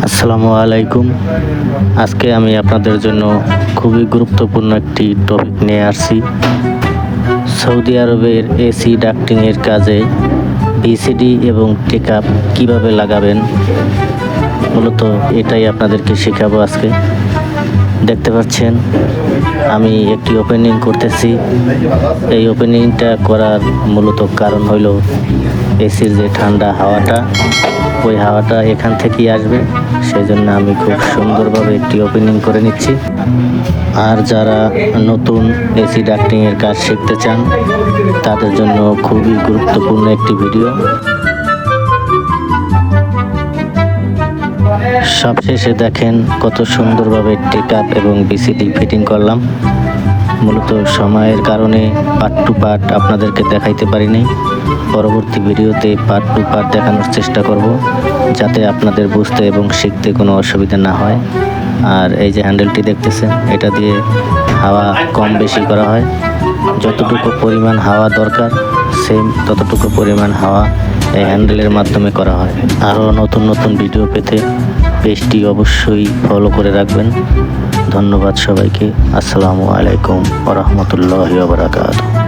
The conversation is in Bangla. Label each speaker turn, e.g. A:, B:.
A: আসসালামু আলাইকুম। আজকে আমি আপনাদের জন্য খুবই গুরুত্বপূর্ণ একটি টপিক নিয়ে আসছি। সৌদি আরবের এসি ডাক্টিংয়ের কাজে ভিসিডি এবং টেকআপ কীভাবে লাগাবেন, মূলত এটাই আপনাদেরকে শেখাবো আজকে। দেখতে পাচ্ছেন আমি একটি ওপেনিং করতেছি। এই ওপেনিংটা করার মূলত কারণ হলো এসির যে ঠান্ডা হাওয়াটা, ওই হাওয়াটা এখান থেকেই আসবে, সেই জন্য আমি খুব সুন্দরভাবে একটি ওপেনিং করে নিচ্ছি। আর যারা নতুন এসি ডাক্টিংয়ের কাজ শিখতে চান তাদের জন্য খুবই গুরুত্বপূর্ণ একটি ভিডিও। সবশেষে দেখেন কত সুন্দরভাবে টেকআপ এবং ভিসিডি ফিটিং করলাম। মূলত সময়ের কারণে পার্ট টু পার্ট আপনাদেরকে দেখাইতে পারিনি। পরবর্তী ভিডিওতে পার্ট টু পার্ট দেখানোর চেষ্টা করব, যাতে আপনাদের বুঝতে এবং শিখতে কোনো অসুবিধা না হয়। আর এই যে হ্যান্ডেলটি দেখতেছেন, এটা দিয়ে হাওয়া কম বেশি করা হয়। যতটুকু পরিমাণ হাওয়া দরকার সেম ততটুকু পরিমাণ হাওয়া এই হ্যান্ডেলের মাধ্যমে করা হয়। আরও নতুন নতুন ভিডিও পেতে পেজটি অবশ্যই ফলো করে রাখবেন। ধন্যবাদ সবাইকে। আসসালামু আলাইকুম ওয়া রাহমাতুল্লাহি ওয়া বারাকাতুহু।